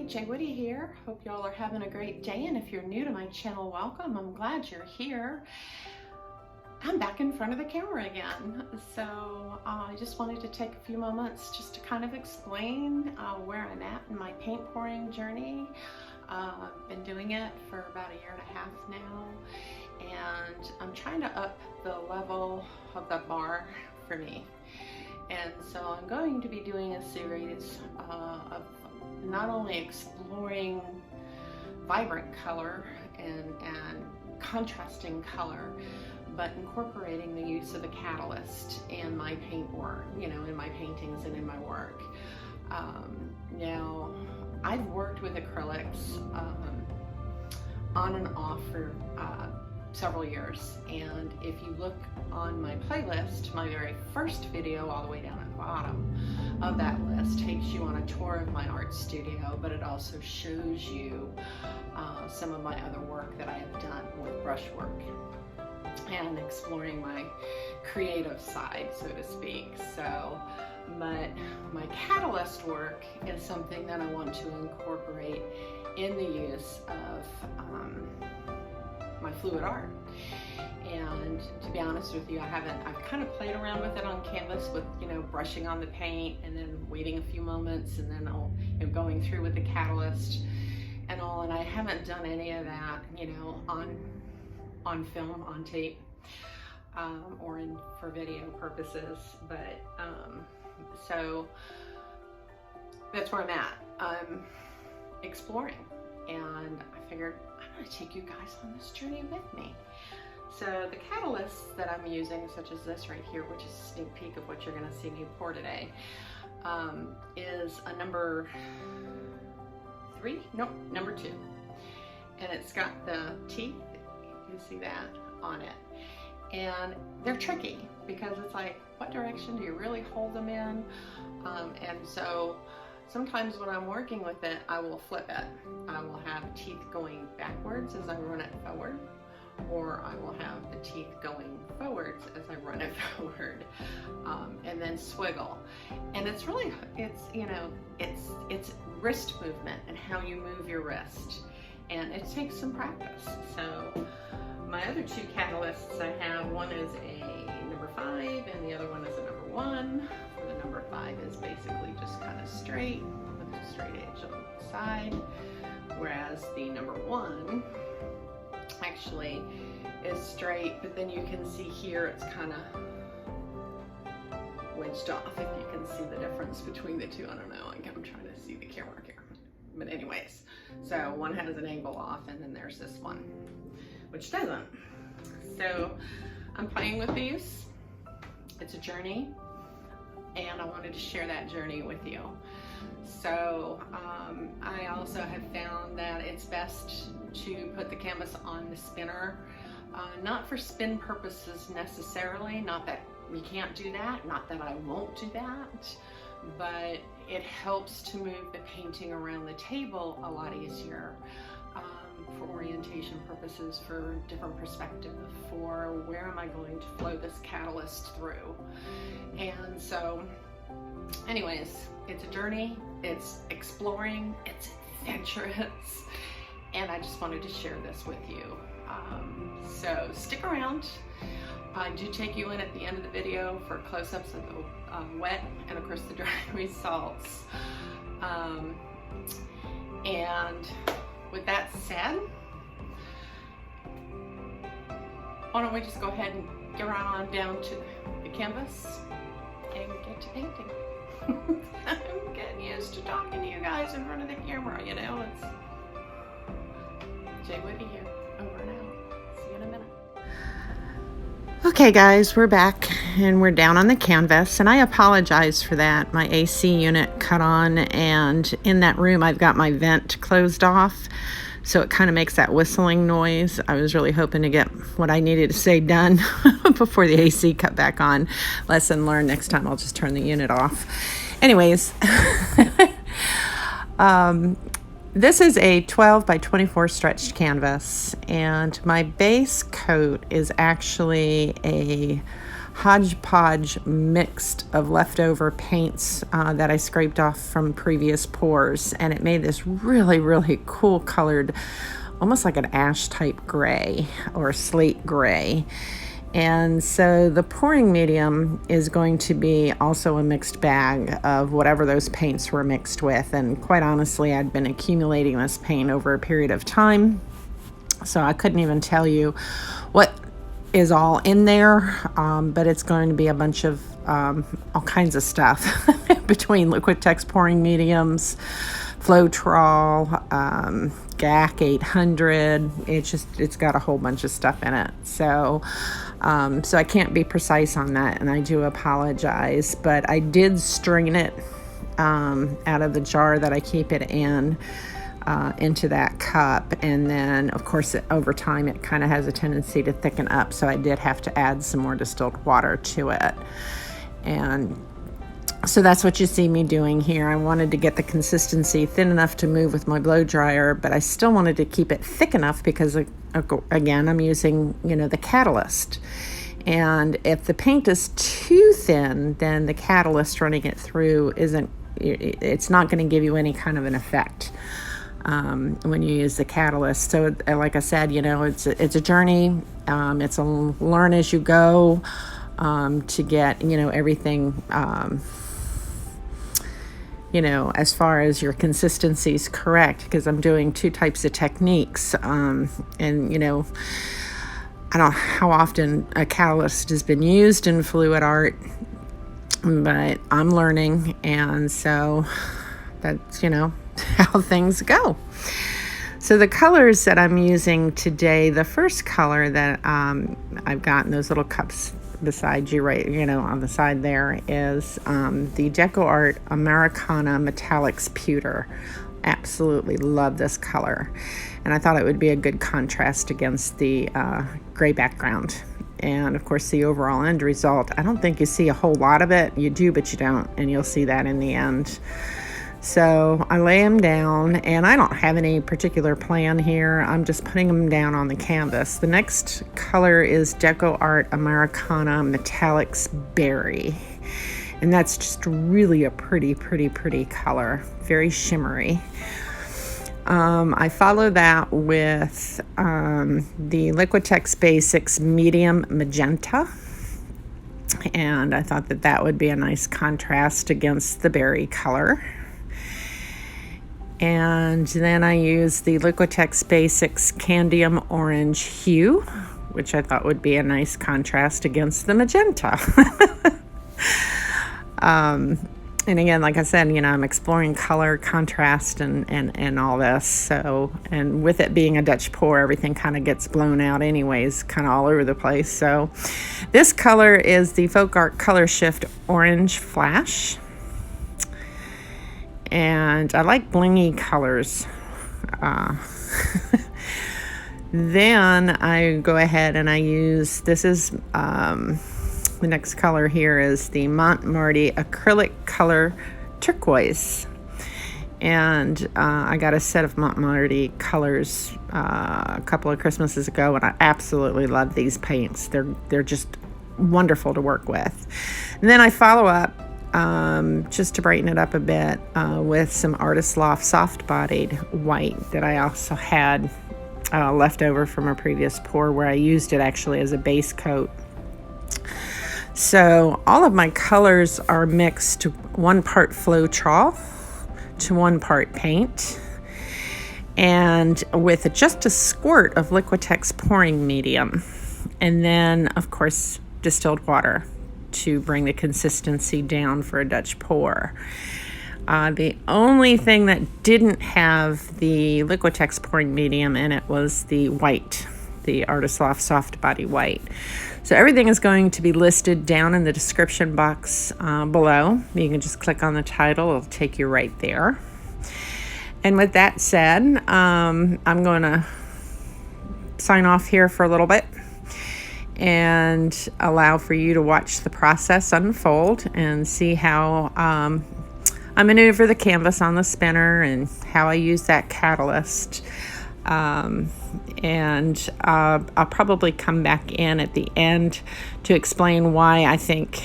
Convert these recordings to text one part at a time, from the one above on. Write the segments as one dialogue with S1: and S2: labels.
S1: Jay Woody here. Hope y'all are having a great day, and if you're new to my channel, welcome. I'm glad you're here. I'm back in front of the camera again, so I just wanted to take a few moments just to kind of explain where I'm at in my paint pouring journey. I've been doing it for about a year and a half now, and I'm trying to up the level of the bar for me. And so I'm going to be doing a series of not only exploring vibrant color and contrasting color, but incorporating the use of the catalyst in my paint work, you know, in my paintings and in my work. Now, I've worked with acrylics on and off for several years, and if you look on my playlist, my very first video all the way down at the bottom of that list takes you on a tour of my art studio, but it also shows you some of my other work that I have done with brushwork and exploring my creative side, so to speak. So, but my catalyst work is something that I want to incorporate in the use of my fluid art. And to be honest with you, I've kind of played around with it on canvas with, you know, brushing on the paint and then waiting a few moments and then going through with the catalyst and all, and I haven't done any of that, you know, on film, on tape, or for video purposes, but so that's where I'm at. I'm exploring, and I figured I'm going to take you guys on this journey with me. So the catalysts that I'm using, such as this right here, which is a sneak peek of what you're going to see me pour today, is a number 2, and it's got the teeth, you can see that on it, and they're tricky because it's like, what direction do you really hold them in? And so sometimes when I'm working with it, I will flip it. I will have teeth going backwards as I run it forward, or I will have the teeth going forwards as I run it forward, and then swiggle. And it's really, you know, it's wrist movement and how you move your wrist, and it takes some practice. So my other 2 catalysts I have, one is a number 5 and the other one is a number 1. The number 5 is basically just kind of straight with a straight edge on the side, whereas the number 1 actually is straight, but then you can see here it's kind of wedged off, if you can see the difference between the 2. I don't know, I'm trying to see the camera here. But anyways, so one has an angle off, and then there's this one, which doesn't. So I'm playing with these. It's a journey, and I wanted to share that journey with you. So I also have found that it's best to put the canvas on the spinner, not for spin purposes necessarily, not that you can't do that, not that I won't do that, but it helps to move the painting around the table a lot easier, for orientation purposes, for different perspective, for where am I going to flow this catalyst through. And so anyways, it's a journey, it's exploring, it's adventurous, and I just wanted to share this with you. So stick around. I do take you in at the end of the video for close-ups of the wet and of course the dry results. And with that said, why don't we just go ahead and get right on down to the canvas and get to painting. I'm getting used to talking to you guys in front of the camera, you know. It's Jay Woody here, over and out. See you in a minute. Okay guys, we're back and we're down on the canvas, and I apologize for that. My AC unit cut on, and in that room I've got my vent closed off, so it kind of makes that whistling noise. I was really hoping to get what I needed to say done before the AC cut back on. Lesson learned, next time I'll just turn the unit off. Anyways, this is a 12 by 24 stretched canvas, and my base coat is actually a
S2: hodgepodge mixed of leftover paints that I scraped off from previous pours, and it made this really, really cool colored, almost like an ash type gray or slate gray. And so the pouring medium is going to be also a mixed bag of whatever those paints were mixed with. And quite honestly, I'd been accumulating this paint over a period of time, so I couldn't even tell you what is all in there, but it's going to be a bunch of all kinds of stuff between Liquitex Pouring Mediums, Floetrol, GAC 800. It's got a whole bunch of stuff in it. So I can't be precise on that, and I do apologize, but I did strain it out of the jar that I keep it in into that cup, and then of course over time it kind of has a tendency to thicken up, so I did have to add some more distilled water to it. And so that's what you see me doing here. I wanted to get the consistency thin enough to move with my blow dryer, but I still wanted to keep it thick enough because, again, I'm using, the catalyst. And if the paint is too thin, then the catalyst running it through it's not going to give you any kind of an effect when you use the catalyst. So like I said, it's a journey. It's a learn as you go to get, everything as far as your consistency is correct, because I'm doing two types of techniques. And, I don't know how often a catalyst has been used in fluid art, but I'm learning. And so that's, how things go. So the colors that I'm using today, the first color that I've got in those little cups beside you, right, on the side there, is the DecoArt Americana Metallics Pewter. Absolutely love this color, and I thought it would be a good contrast against the gray background. And of course the overall end result, I don't think you see a whole lot of it. You do, but you don't, and you'll see that in the end. So I lay them down, and I don't have any particular plan here. I'm just putting them down on the canvas. The next color is DecoArt Americana Metallics Berry. And that's just really a pretty color. Very shimmery. I follow that with the Liquitex Basics Medium Magenta. And I thought that would be a nice contrast against the berry color. And then I use the Liquitex Basics Cadmium Orange Hue, which I thought would be a nice contrast against the magenta. And again, like I said, I'm exploring color, contrast, and all this. So, and with it being a Dutch pour, everything kind of gets blown out anyways, kind of all over the place. So this color is the FolkArt Color Shift Orange Flash. And I like blingy colors. Then I go ahead and I use, this is, the next color here is the Mont Acrylic Color Turquoise. And I got a set of Mont colors a couple of Christmases ago, and I absolutely love these paints. They're just wonderful to work with. And then I follow up just to brighten it up a bit with some Artist Loft Soft Bodied White that I also had left over from a previous pour, where I used it actually as a base coat. So all of my colors are mixed 1 part Floetrol to 1 part paint, and with just a squirt of Liquitex Pouring Medium, and then of course distilled water to bring the consistency down for a Dutch pour. The only thing that didn't have the Liquitex Pouring Medium in it was the white, the Artist Loft Soft Body White. So everything is going to be listed down in the description box below. You can just click on the title, it'll take you right there. And with that said, I'm going to sign off here for a little bit and allow for you to watch the process unfold and see how I maneuver the canvas on the spinner and how I use that catalyst. And I'll probably come back in at the end to explain why I think,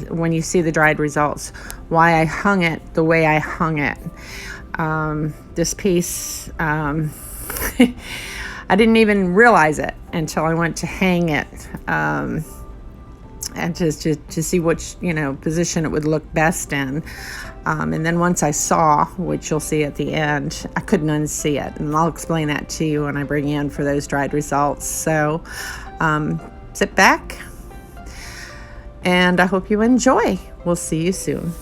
S2: when you see the dried results, why I hung it the way I hung it. This piece, I didn't even realize it until I went to hang it, and just to see which, position it would look best in. And then once I saw, which you'll see at the end, I couldn't unsee it. And I'll explain that to you when I bring you in for those dried results. So sit back, and I hope you enjoy. We'll see you soon.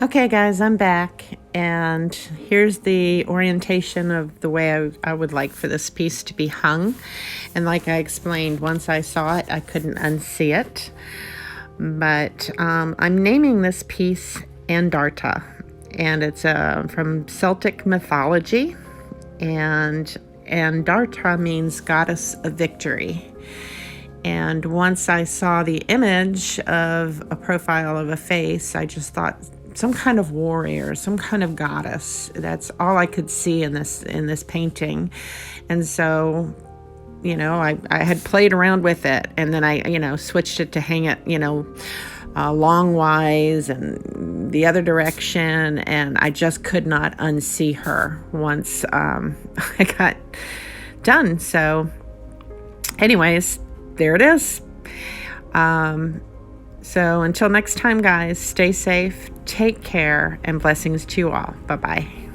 S2: Okay guys, I'm back, and here's the orientation of the way I would like for this piece to be hung. And like I explained, once I saw it, I couldn't unsee it. But I'm naming this piece Andarta, and it's from Celtic mythology, and Andarta means goddess of victory. And once I saw the image of a profile of a face, I just thought some kind of warrior, some kind of goddess. That's all I could see in this painting. And so, you know, I had played around with it, and then I, you know, switched it to hang it, you know, longwise and the other direction, and I just could not unsee her once I got done. So anyways, there it is. So until next time, guys, stay safe, take care, and blessings to you all. Bye-bye.